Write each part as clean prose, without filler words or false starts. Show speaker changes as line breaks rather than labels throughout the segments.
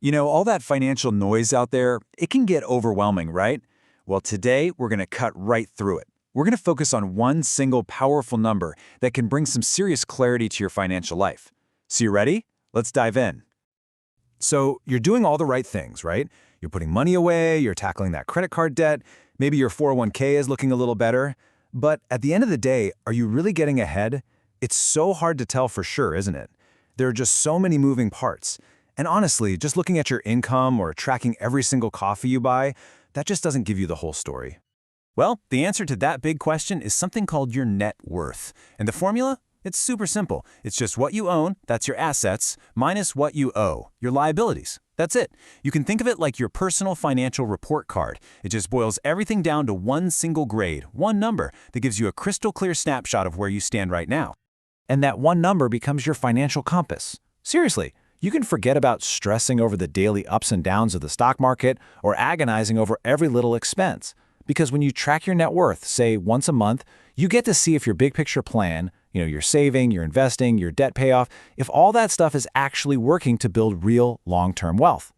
All that financial noise out there, it can get overwhelming, right? Well, today we're going to cut right through it. We're going to focus on one single powerful number that can bring some serious clarity to your financial life. So you ready? Let's dive in. So you're doing all the right things, right? You're putting money away, you're tackling that credit card debt, maybe your 401k is looking a little better. But at the end of the day, are you really getting ahead? It's so hard to tell for sure, isn't it? There are just so many moving parts. And honestly, just looking at your income or tracking every single coffee you buy, that just doesn't give you the whole story. Well, the answer to that big question is something called your net worth. And the formula? It's super simple. It's just what you own, that's your assets, minus what you owe, your liabilities. That's it. You can think of it like your personal financial report card. It just boils everything down to one single grade, one number that gives you a crystal clear snapshot of where you stand right now. And that one number becomes your financial compass. Seriously, you can forget about stressing over the daily ups and downs of the stock market or agonizing over every little expense. Because when you track your net worth, say once a month, you get to see if your big picture plan, your saving, your investing, your debt payoff, if all that stuff is actually working to build real long-term wealth.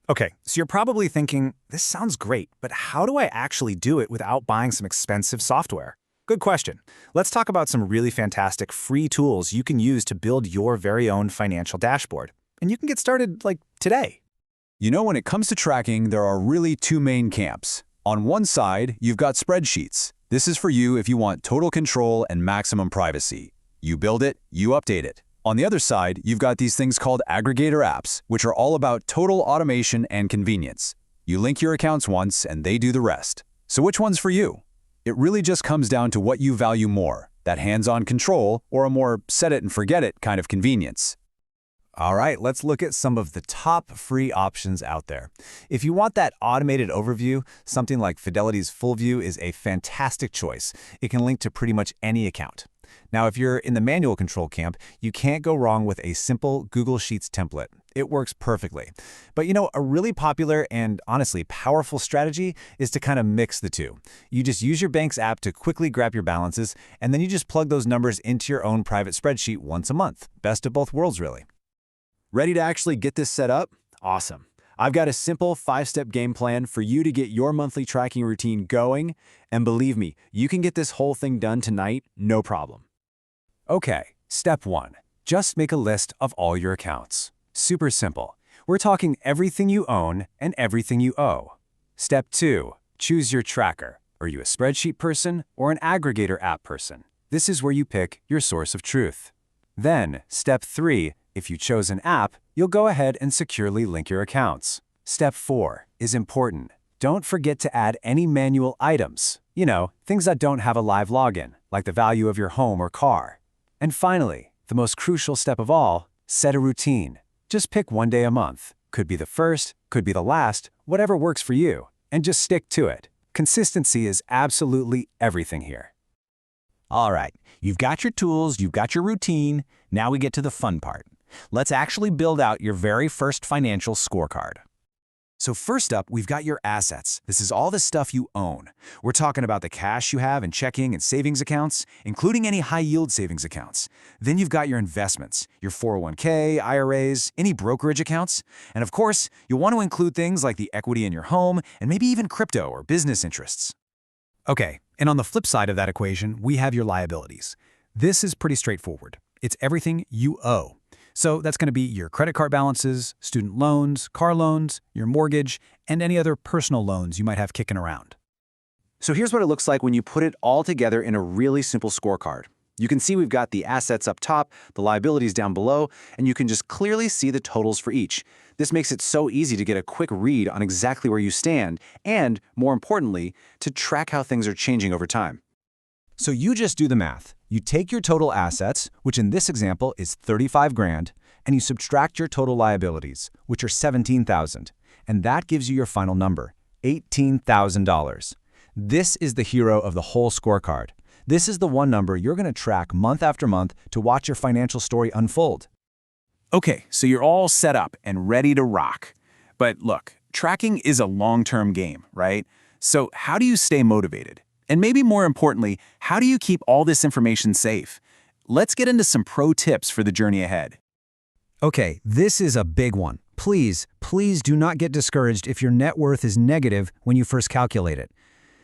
Okay, so you're probably thinking, this sounds great, but how do I actually do it without buying some expensive software? Good question. Let's talk about some really fantastic free tools you can use to build your very own financial dashboard. And you can get started today.
When it comes to tracking, there are really two main camps. On one side, you've got spreadsheets. This is for you if you want total control and maximum privacy. You build it, you update it. On the other side, you've got these things called aggregator apps, which are all about total automation and convenience. You link your accounts once and they do the rest. So which one's for you? It really just comes down to what you value more, that hands-on control or a more set-it-and-forget-it kind of convenience.
All right, let's look at some of the top free options out there. If you want that automated overview, something like Fidelity's Full View is a fantastic choice. It can link to pretty much any account. Now, if you're in the manual control camp, you can't go wrong with a simple Google Sheets template. It works perfectly. But a really popular and honestly powerful strategy is to kind of mix the two. You just use your bank's app to quickly grab your balances, and then you just plug those numbers into your own private spreadsheet once a month. Best of both worlds, really.
Ready to actually get this set up? Awesome. I've got a simple 5-step game plan for you to get your monthly tracking routine going, and believe me, you can get this whole thing done tonight, no problem. Okay, step 1. Just make a list of all your accounts. Super simple. We're talking everything you own and everything you owe. Step 2. Choose your tracker. Are you a spreadsheet person or an aggregator app person? This is where you pick your source of truth. Then, step 3. If you chose an app, you'll go ahead and securely link your accounts. Step 4 is important. Don't forget to add any manual items. Things that don't have a live login, like the value of your home or car. And finally, the most crucial step of all, set a routine. Just pick one day a month. Could be the first, could be the last, whatever works for you. And just stick to it. Consistency is absolutely everything here.
All right, you've got your tools, you've got your routine. Now we get to the fun part. Let's actually build out your very first financial scorecard.
So first up, we've got your assets. This is all the stuff you own. We're talking about the cash you have in checking and savings accounts, including any high-yield savings accounts. Then you've got your investments, your 401k, IRAs, any brokerage accounts. And of course, you'll want to include things like the equity in your home and maybe even crypto or business interests.
Okay, and on the flip side of that equation, we have your liabilities. This is pretty straightforward. It's everything you owe. So that's going to be your credit card balances, student loans, car loans, your mortgage, and any other personal loans you might have kicking around.
So here's what it looks like when you put it all together in a really simple scorecard. You can see we've got the assets up top, the liabilities down below, and you can just clearly see the totals for each. This makes it so easy to get a quick read on exactly where you stand, and, more importantly, to track how things are changing over time.
So you just do the math. You take your total assets, which in this example is 35 grand, and you subtract your total liabilities, which are 17,000, and that gives you your final number, $18,000. This is the hero of the whole scorecard. This is the one number you're going to track month after month to watch your financial story unfold.
Okay, so you're all set up and ready to rock. But look, tracking is a long-term game, right? So how do you stay motivated? And maybe more importantly, how do you keep all this information safe? Let's get into some pro tips for the journey ahead.
Okay, this is a big one. Please, please do not get discouraged if your net worth is negative when you first calculate it.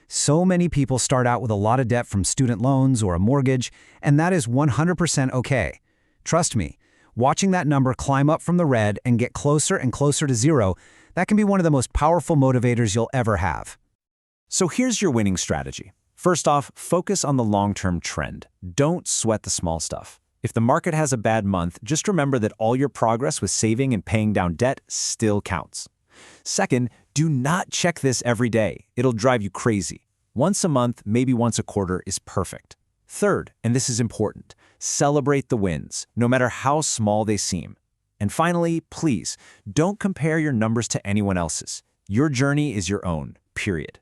So many people start out with a lot of debt from student loans or a mortgage, and that is 100% okay. Trust me, watching that number climb up from the red and get closer and closer to zero, that can be one of the most powerful motivators you'll ever have.
So here's your winning strategy. First off, focus on the long-term trend. Don't sweat the small stuff. If the market has a bad month, just remember that all your progress with saving and paying down debt still counts. Second, do not check this every day. It'll drive you crazy. Once a month, maybe once a quarter is perfect. Third, and this is important, celebrate the wins, no matter how small they seem. And finally, please, don't compare your numbers to anyone else's. Your journey is your own, period.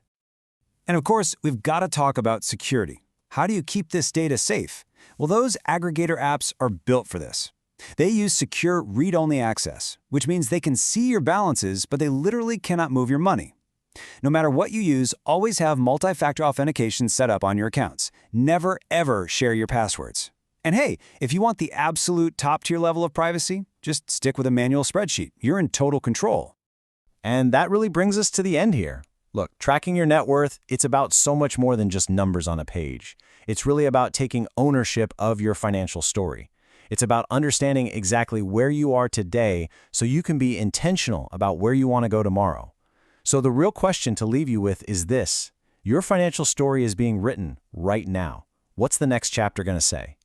And of course, we've got to talk about security. How do you keep this data safe? Well, those aggregator apps are built for this. They use secure read-only access, which means they can see your balances, but they literally cannot move your money. No matter what you use, always have multi-factor authentication set up on your accounts. Never, ever share your passwords. And hey, if you want the absolute top-tier level of privacy, just stick with a manual spreadsheet. You're in total control.
And that really brings us to the end here. Look, tracking your net worth, it's about so much more than just numbers on a page. It's really about taking ownership of your financial story. It's about understanding exactly where you are today so you can be intentional about where you want to go tomorrow. So the real question to leave you with is this: your financial story is being written right now. What's the next chapter going to say?